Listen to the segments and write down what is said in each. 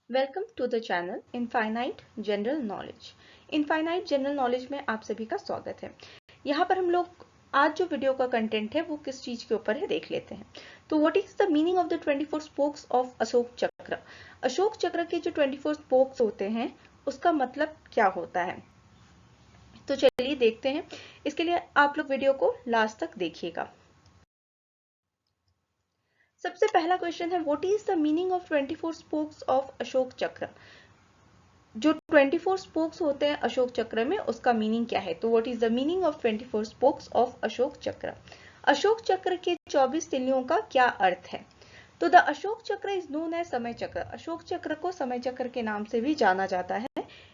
Welcome to the channel infinite general knowledge. Infinite general knowledge में आप सभी का स्वागत है। यहाँ पर हम लोग आज जो वीडियो का कंटेंट है वो किस चीज के ऊपर है देख लेते हैं। तो what is the meaning of the 24 spokes of Ashok चक्र। अशोक चक्र के जो 24 स्पोक्स होते हैं उसका मतलब क्या होता है, तो चलिए देखते हैं। इसके लिए आप लोग वीडियो को लास्ट तक देखिएगा। सबसे पहला क्वेश्चन है, what is the meaning of 24 spokes of Ashok चक्र। जो 24 स्पोक्स होते हैं अशोक चक्र में उसका मीनिंग क्या है। तो what is the meaning of 24 spokes of Ashok चक्र। अशोक चक्र के 24 तिल्लियों का क्या अर्थ है। तो द अशोक चक्र इज नोन एज समय चक्र। अशोक चक्र को समय चक्र के नाम से भी जाना जाता है।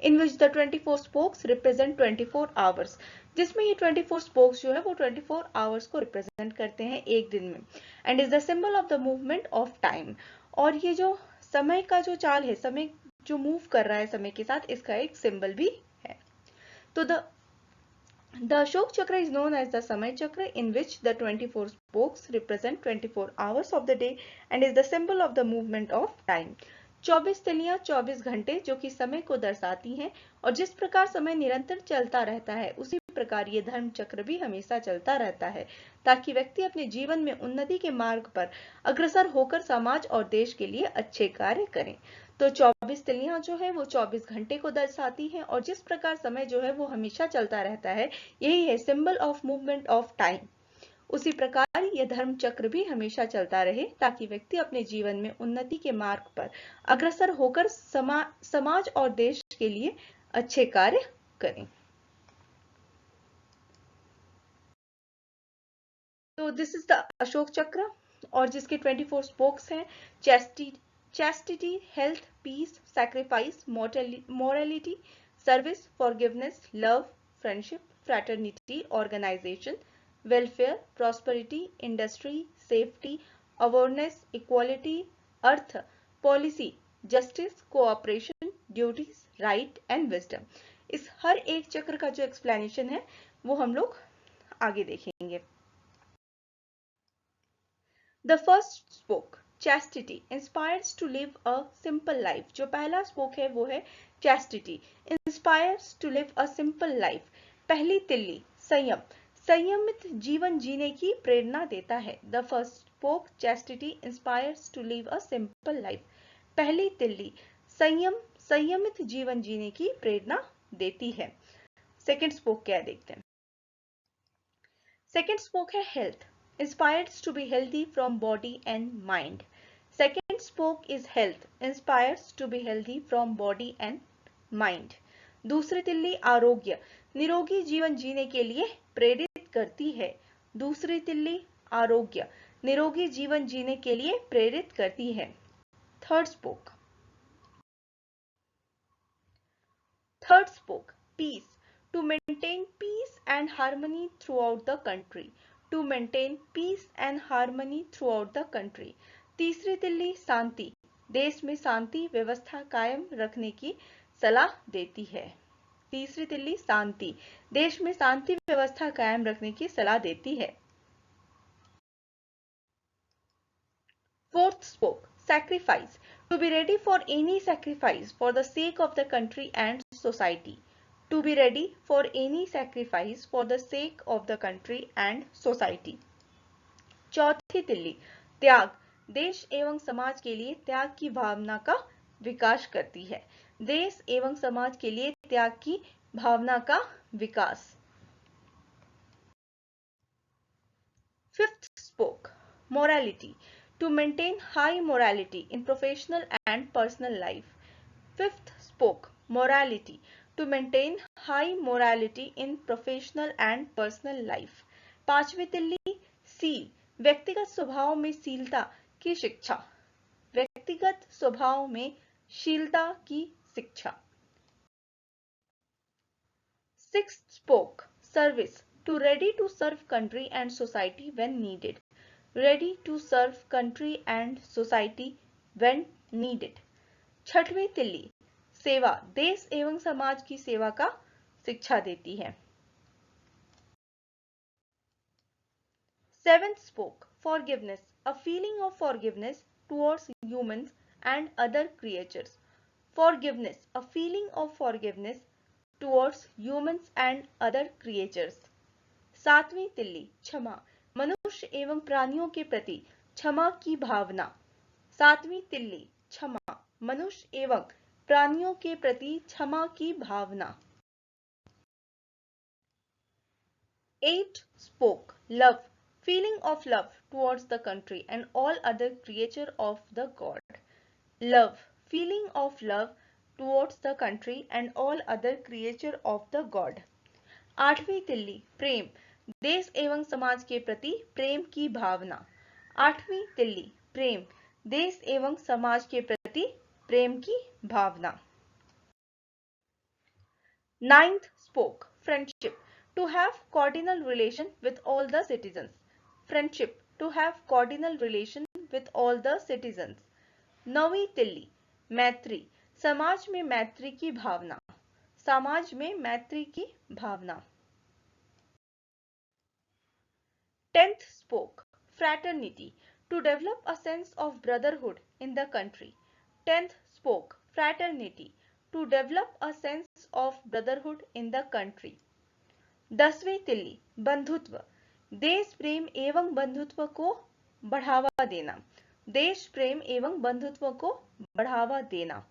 In which the 24 spokes represent 24 hours, जिसमें ये 24 स्पोक्स जो है वो 24 आवर्स को रिप्रेजेंट करते हैं एक दिन में। And is the symbol of the movement of time. और ये जो समय का जो चाल है, समय जो मूव कर रहा है समय के साथ, इसका एक सिंबल भी है। तो The Ashok Chakra is known as the Samay Chakra, in which the 24 spokes represent 24 hours of the day and is the symbol of the movement of time. 24 तिलियां 24 घंटे जो कि समय को दर्शाती हैं, और जिस प्रकार समय निरंतर चलता रहता है उसी प्रकार ये धर्म चक्र भी हमेशा चलता रहता है, ताकि व्यक्ति अपने जीवन में उन्नति के मार्ग पर अग्रसर होकर समाज और देश के लिए अच्छे कार्य करें। तो 24 तिलियां जो है वो 24 घंटे को दर्शाती हैं, और जिस प्रकार समय जो है वो हमेशा चलता रहता है, यही है symbol of movement of time. उसी प्रकार यह धर्म चक्र भी हमेशा चलता रहे, ताकि व्यक्ति अपने जीवन में उन्नति के मार्ग पर अग्रसर होकर समाज और देश के लिए अच्छे कार्य करें। तो दिस इज द अशोक चक्र, और जिसके 24 स्पोक्स हैं। Chastity, health, peace, sacrifice, morality, service, forgiveness, love, friendship, fraternity, organisation, welfare, prosperity, industry, safety, awareness, equality, earth, policy, justice, cooperation, duties, right and wisdom. इस हर एक चक्र का जो एक्सप्लेनेशन है वो हम लोग आगे देखेंगे। The first spoke, chastity, inspires to live a simple life. जो पहला स्पोक है वो है chastity, inspires to live a simple life. पहली तिल्ली, संयम, संयमित जीवन जीने की प्रेरणा देता है। The first spoke, chastity, inspires to live a simple life. पहली तिल्ली, संयम, संयमित जीवन जीने की प्रेरणा देती है। सेकेंड स्पोक क्या देखते हैं। सेकेंड स्पोक है health, inspires to be healthy from body and mind. Second spoke is health, inspires to be healthy from body and mind. दूसरी तिल्ली आरोग्य, निरोगी जीवन जीने के लिए प्रेरित करती है। दूसरी तिल्ली आरोग्य, निरोगी जीवन जीने के लिए प्रेरित करती है। Third spoke, peace, to maintain peace and harmony throughout the country. To maintain peace and harmony throughout the country. तीसरी तिल्ली शांति, देश में शांति व्यवस्था कायम रखने की सलाह देती है। तीसरी तिल्ली शांति, देश में शांति व्यवस्था कायम रखने की सलाह देती है। Fourth spoke, sacrifice, to be ready for any sacrifice for the sake of the country and society. To be ready for any sacrifice for the sake of the country and society. चौथी तिल्ली त्याग, देश एवं समाज के लिए त्याग की भावना का विकास करती है। देश एवं समाज के लिए त्याग की भावना का विकास। Fifth spoke, morality, to maintain high morality in professional and personal life. Fifth spoke, morality, to maintain high morality in professional and personal life. पांचवी तिल्ली सील, व्यक्तिगत स्वभाव में शीलता की शिक्षा। व्यक्तिगत स्वभाव में शीलता की शिक्षा। Sixth spoke, service, to ready to serve country and society when needed. Ready to serve country and society when needed. छठवीं तिल्ली सेवा, देश एवं समाज की सेवा का शिक्षा देती है। Seventh spoke, forgiveness, a feeling of forgiveness towards humans and other creatures. Forgiveness, a feeling of forgiveness towards humans and other creatures. सातवीं तिल्ली क्षमा, मनुष्य एवं प्राणियों के प्रति क्षमा की भावना. सातवीं तिल्ली क्षमा, मनुष्य एवं प्राणियों के प्रति क्षमा की भावना. 8 spoke, love, feeling of love towards the country and all other creature of the God. Love, feeling of love towards the country and all other creature of the God. आठवीं तिल्ली प्रेम, देश एवं समाज के प्रति प्रेम की भावना. आठवीं तिल्ली प्रेम, देश एवं समाज के प्रति प्रेम की भावना. 9th spoke, friendship, to have cordial relation with all the citizens. Friendship, to have cordial relation with all the citizens. 9वीं तिल्ली मैत्री, समाज में मैत्री की भावना. समाज में मैत्री की भावना. 10th spoke, fraternity, to develop a sense of brotherhood in the country. 10th spoke, fraternity, to develop a sense of brotherhood in the country. 10वीं तिल्ली बंधुत्व, देश प्रेम एवं बंधुत्व को बढ़ावा देना. देश प्रेम एवं बंधुत्व को बढ़ावा देना.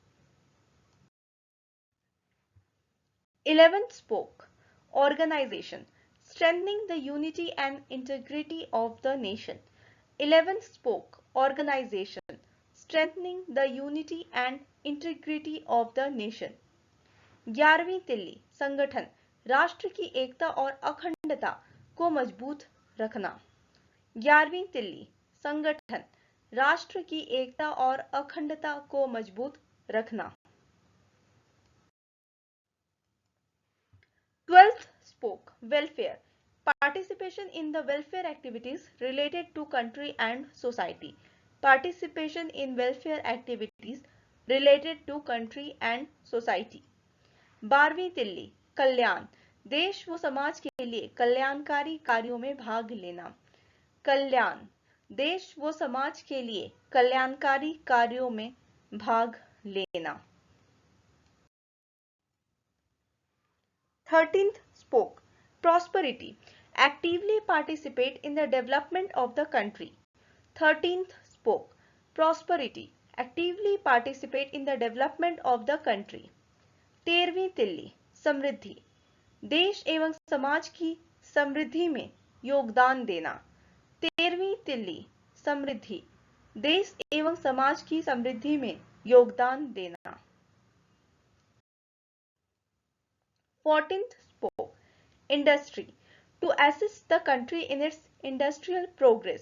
11th spoke, organization, strengthening the unity and integrity of the nation. 11th spoke, organization, strengthening the unity and integrity of the nation. 11वीं तिल्ली संगठन, राष्ट्र की एकता और अखंडता को मजबूत रखना. 11वीं तिल्ली संगठन, राष्ट्र की एकता और अखंडता को मजबूत रखना. 12th spoke, welfare, participation in the welfare activities related to country and society. Participation in welfare activities related to country and society. 12वीं तिल्ली कल्याण, देश व समाज के लिए कल्याणकारी कार्यों में भाग लेना. कल्याण, देश व समाज के लिए कल्याणकारी कार्यों में भाग लेना. 13th spoke, prosperity, actively participate in the development of the country. 13th spoke, prosperity, actively participate in the development of the country. 13वीं तिल्ली समृद्धि, देश एवं समाज की समृद्धि में योगदान देना. 13वीं तिल्ली समृद्धि, देश एवं समाज की समृद्धि में योगदान देना. 14th spoke, industry, to assist the country in its industrial progress.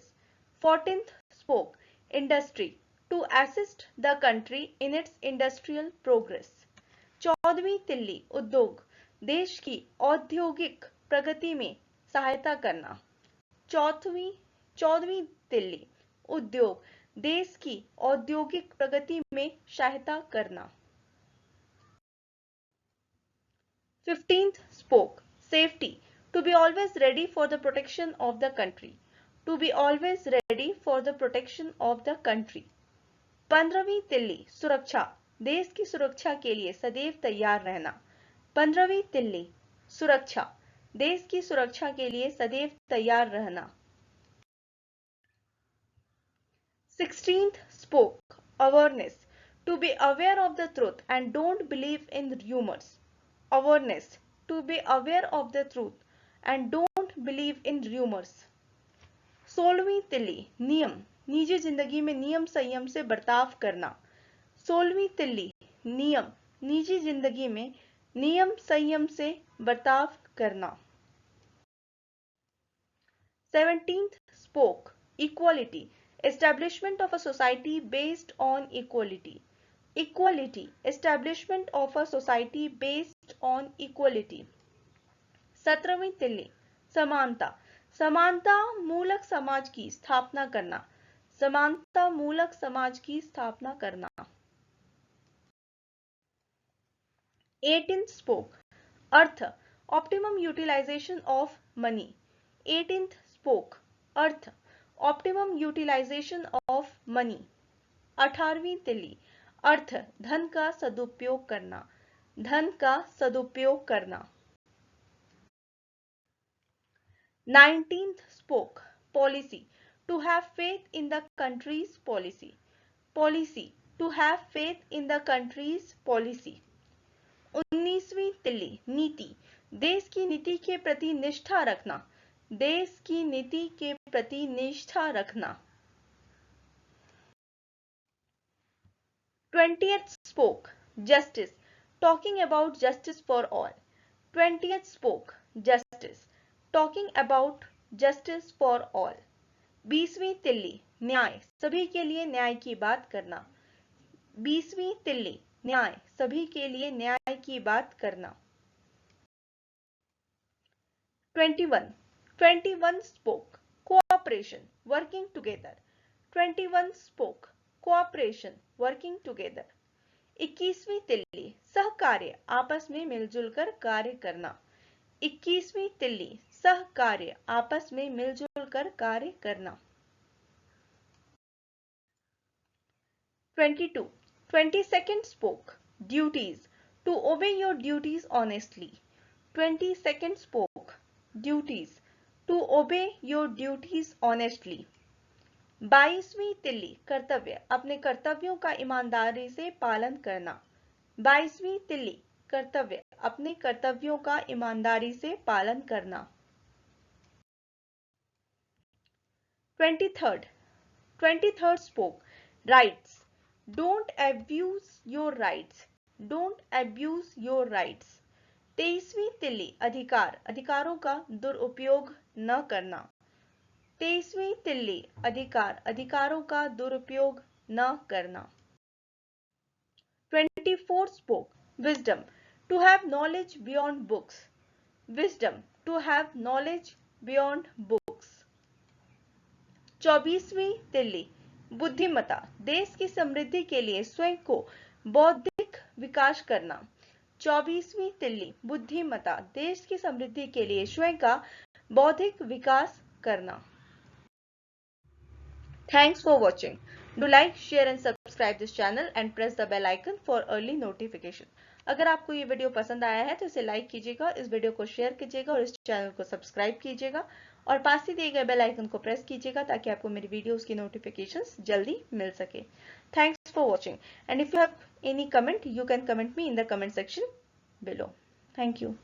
14th spoke, industry, to assist the country in its industrial progress. 14वीं तिल्ली उद्योग, देश की औद्योगिक प्रगति में सहायता करना. 14वीं तिल्ली उद्योग, देश की औद्योगिक प्रगति में सहायता करना. 15th spoke, safety, to be always ready for the protection of the country. To be always ready for the protection of the country. 15वीं तिल्ली सुरक्षा, देश की सुरक्षा के लिए सदैव तैयार रहना. 15वीं तिल्ली सुरक्षा, देश की सुरक्षा के लिए सदैव तैयार रहना. 16th spoke, awareness, to be aware of the truth and don't believe in rumors. Awareness, to be aware of the truth and don't believe in rumors. 16वीं तिल्ली नियम, निजी जिंदगी में नियम संयम से बर्ताव करना. 16वीं तिल्ली नियम, निजी जिंदगी में नियम संयम से बर्ताव करना. 17th spoke, equality, establishment of a society based on equality. Equality, establishment of a society based on equality. 17वीं तिल्ली समानता, समानता मूलक समाज की स्थापना करना. समानता मूलक समाज की स्थापना करना. 18th spoke, earth, optimum utilization of money. 18th spoke, earth, optimum utilization of money. 18वीं तिल्ली अर्थ, धन का सदुपयोग करना, धन का सदुपयोग करना। 19th spoke, policy, to have faith in the country's policy, policy, to have faith in the country's policy। 19वीं तिल्ली, नीति, देश की नीति के प्रति निष्ठा रखना, देश की नीति के प्रति निष्ठा रखना। 20th spoke, justice, talking about justice for all, 20th spoke, justice, talking about justice for all। 20वीं तिल्ली, न्याय, सभी के लिए न्याय की बात करना, 20वीं तिल्ली, न्याय, सभी के लिए न्याय की बात करना। 21 spoke, cooperation, working together, 21 spoke, cooperation, working together। 21वीं तिल्ली, सहकार्य, आपस में मिलजुल कर कार्य करना, 21वीं तिल्ली, सहकार्य, आपस में मिलजुल कर कार्य करना। 22nd spoke, duties, to obey your duties honestly, 22nd spoke, duties, to obey your duties honestly। 22वीं तिल्ली, कर्तव्य, अपने कर्तव्यों का ईमानदारी से पालन करना, 22वीं तिल्ली, कर्तव्य, अपने कर्तव्यों का ईमानदारी से पालन करना। 23rd spoke, rights, don't abuse your rights, don't abuse your rights। 23वीं तिल्ली, अधिकार, अधिकारों का दुरुपयोग न करना, 23वीं तिल्ली, अधिकार, अधिकारों का दुरुपयोग न करना। 24th spoke, wisdom, to have knowledge beyond books, wisdom, to have knowledge beyond books। 24वीं तिल्ली, बुद्धिमत्ता, देश की समृद्धि के लिए स्वयं को बौद्धिक विकास करना, 24वीं तिल्ली, बुद्धिमत्ता, देश की समृद्धि के लिए स्वयं का बौद्धिक विकास करना। Thanks for watching. Do like, share and subscribe this channel and press the bell icon for early notification। अगर आपको ये वीडियो पसंद आया है तो इसे लाइक कीजिएगा, इस वीडियो को शेयर कीजिएगा और इस चैनल को सब्सक्राइब कीजिएगा और पास ही दिए गए बेल आइकन को प्रेस कीजिएगा ताकि आपको मेरी वीडियोस की नोटिफिकेशंस जल्दी मिल सके। Thanks for watching and if you have any comment you can comment me in the comment section below. Thank you.